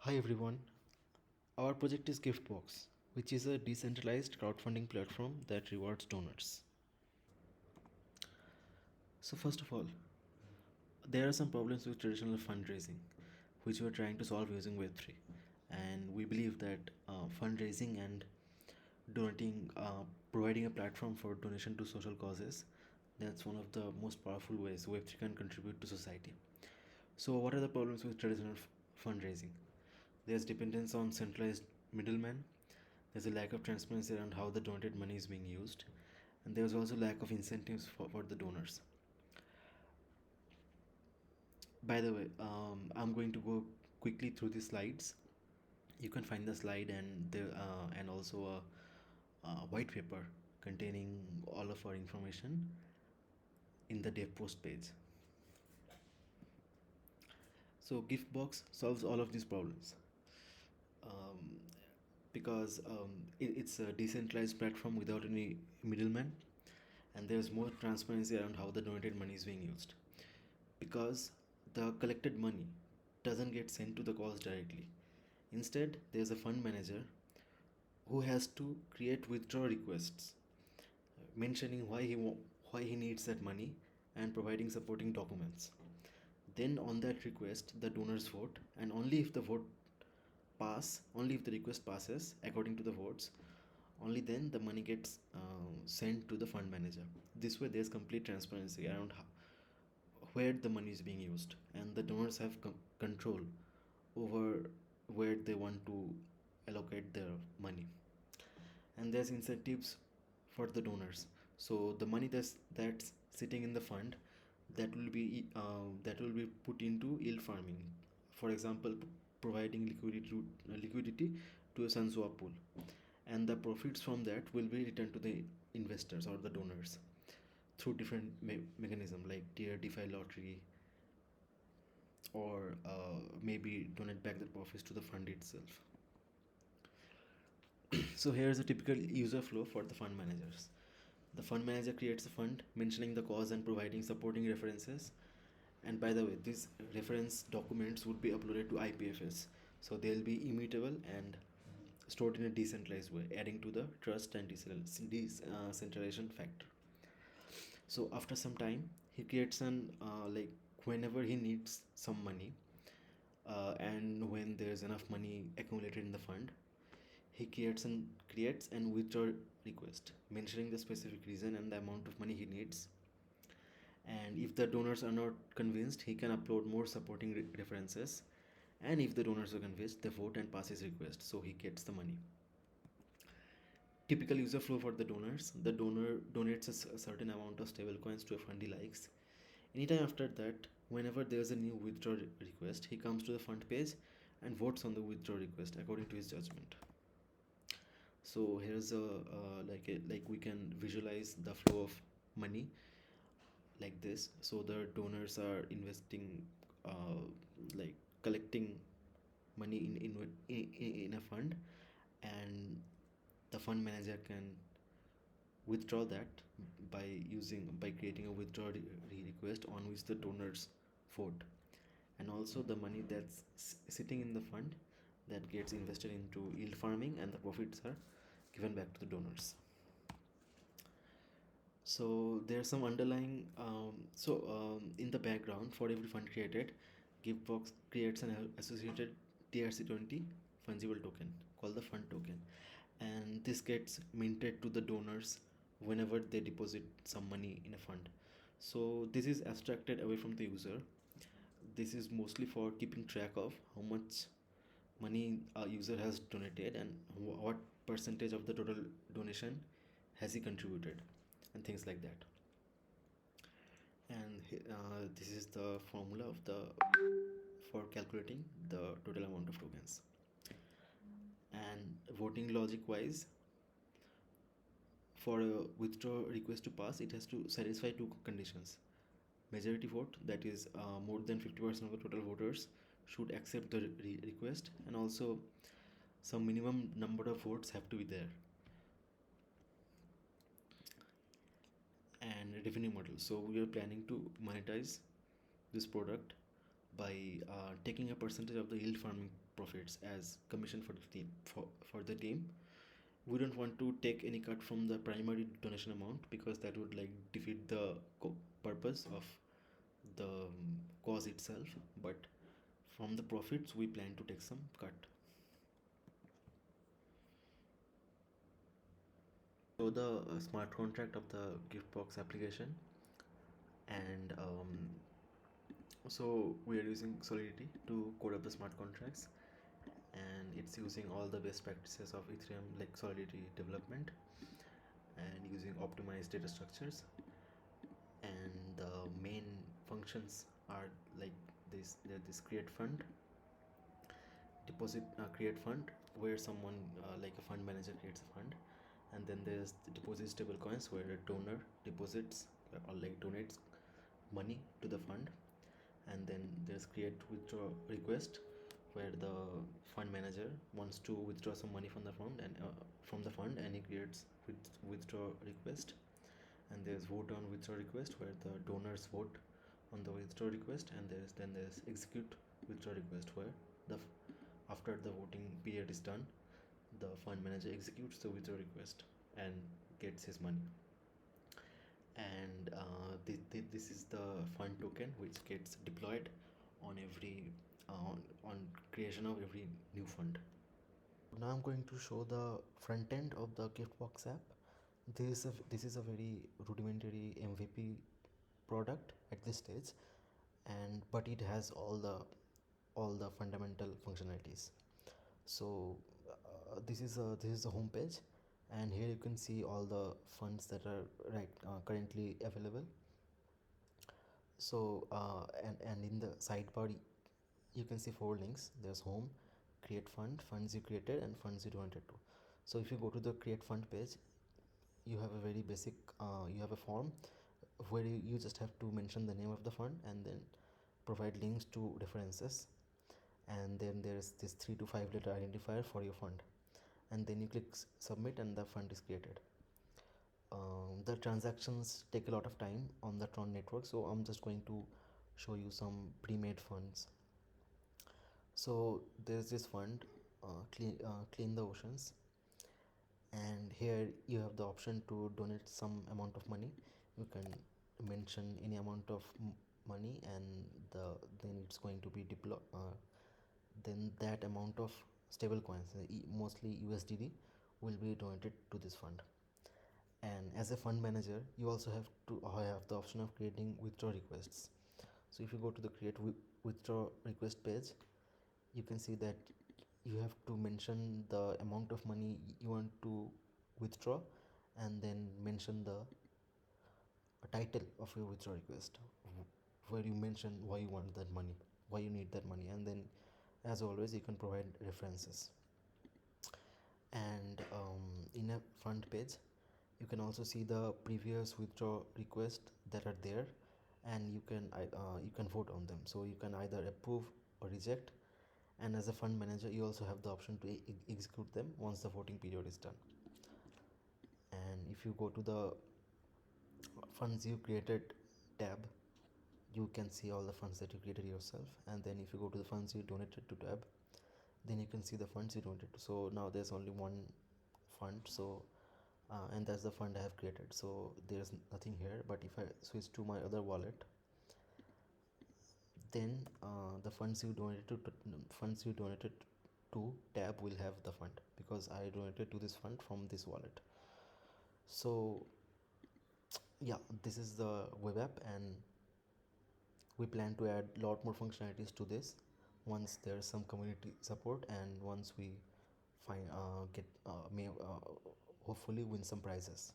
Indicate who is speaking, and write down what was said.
Speaker 1: Hi everyone. Our project is GiftBox, which is a decentralized crowdfunding platform that rewards donors. So first of all, there are some problems with traditional fundraising, which we are trying to solve using Web3. And we believe that fundraising and donating, providing a platform for donation to social causes, that's one of the most powerful ways Web3 can contribute to society. So what are the problems with traditional fundraising? There's dependence on centralized middlemen. There's a lack of transparency around how the donated money is being used, and there's also lack of incentives for the donors. By the way, I'm going to go quickly through the slides. You can find the slide and also a white paper containing all of our information in the dev post page. So Giftbox solves all of these problems. Um, because it's a decentralized platform without any middleman, and there's more transparency around how the donated money is being used, because the collected money doesn't get sent to the cause directly. Instead, there's a fund manager who has to create withdrawal requests mentioning why he needs that money and providing supporting documents. Then on that request the donors vote, and only if the request passes according to the votes, only then the money gets sent to the fund manager. This way there's complete transparency around where the money is being used, and the donors have control over where they want to allocate their money. And there's incentives for the donors. So the money that's sitting in the fund, that will be put into yield farming. For example, providing liquidity to a Sunswap pool, and the profits from that will be returned to the investors or the donors through different mechanism like tier DeFi lottery, or maybe donate back the profits to the fund itself. So here's a typical user flow for the fund managers. The fund manager creates a fund mentioning the cause and providing supporting references. And by the way, these reference documents would be uploaded to IPFS, so they'll be immutable and stored in a decentralized way, adding to the trust and decentralization factor. So after some time, he creates an like whenever he needs some money, and when there's enough money accumulated in the fund, he creates and withdraw request mentioning the specific reason and the amount of money he needs. And if the donors are not convinced, he can upload more supporting references, and if the donors are convinced, they vote and pass his request, so he gets the money. Typical user flow for the donors: the donor donates a certain amount of stable coins to a fund he likes. Anytime after that, whenever there's a new withdrawal request, he comes to the fund page and votes on the withdrawal request according to his judgment. So here's like we can visualize the flow of money like this. So the donors are investing, uh, like collecting money in a fund, and the fund manager can withdraw that by creating a withdrawal request on which the donors vote. And also the money that's sitting in the fund, that gets invested into yield farming, and the profits are given back to the donors. So there's some underlying in the background, for every fund created, Giftbox creates an associated TRC20 fungible token called the fund token, and this gets minted to the donors whenever they deposit some money in a fund. So this is abstracted away from the user. This is mostly for keeping track of how much money a user has donated, and what percentage of the total donation has he contributed, and things like that. And this is the formula for calculating the total amount of tokens. And voting logic wise, for a withdraw request to pass, it has to satisfy two conditions: majority vote, that is more than 50% of the total voters should accept the request, and also some minimum number of votes have to be there. And revenue model: so we are planning to monetize this product by taking a percentage of the yield farming profits as commission for the team. For the team, we don't want to take any cut from the primary donation amount because that would like defeat the purpose of the cause itself. But from the profits, we plan to take some cut. So the smart contract of the GiftBox application, and so we are using Solidity to code up the smart contracts, and it's using all the best practices of Ethereum like Solidity development and using optimized data structures. And the main functions are like this create fund, deposit, create fund, where someone like a fund manager creates a fund, and then there's the deposit stable coins where a donor deposits or like donates money to the fund, and then there's create withdraw request where the fund manager wants to withdraw some money from the fund, and he creates withdraw request. And there's vote on withdraw request where the donors vote on the withdraw request, and there's execute withdraw request where the after the voting period is done, the fund manager executes the withdraw request and gets his money. And this is the fund token which gets deployed on every on creation of every new fund. Now I'm going to show the front end of the GiftBox app. This is a very rudimentary MVP product at this stage, and but it has all the fundamental functionalities. So this is the home page, and here you can see all the funds that are currently available. So and in the sidebar you can see four links. There's home, create fund, funds you created, and funds you donated to. So if you go to the create fund page, you have a very basic you have a form where you just have to mention the name of the fund and then provide links to references, and then there's this 3 to 5 letter identifier for your fund, and then you click submit and the fund is created. The transactions take a lot of time on the Tron network, so I'm just going to show you some pre-made funds. So there's this fund, clean the oceans, and here you have the option to donate some amount of money. You can mention any amount of money, and then it's going to be deployed. Then that amount of stable coins, mostly USDD, will be donated to this fund. And as a fund manager, you also have the option of creating withdraw requests. So if you go to the create withdraw request page, you can see that you have to mention the amount of money you want to withdraw, and then mention the title of your withdraw request, where you mention why you want that money, why you need that money, and then as always you can provide references. And in a front page you can also see the previous withdraw requests that are there, and you can vote on them. So you can either approve or reject, and as a fund manager you also have the option to execute them once the voting period is done. And if you go to the funds you created tab, you can see all the funds that you created yourself, and then if you go to the funds you donated to tab, then you can see the funds you donated to. So now there's only one fund, so and that's the fund I have created, so there's nothing here. But if I switch to my other wallet, then the funds you donated to tab will have the fund, because I donated to this fund from this wallet. So yeah, this is the web app, and we plan to add a lot more functionalities to this once there's some community support, and once we find get may hopefully win some prizes.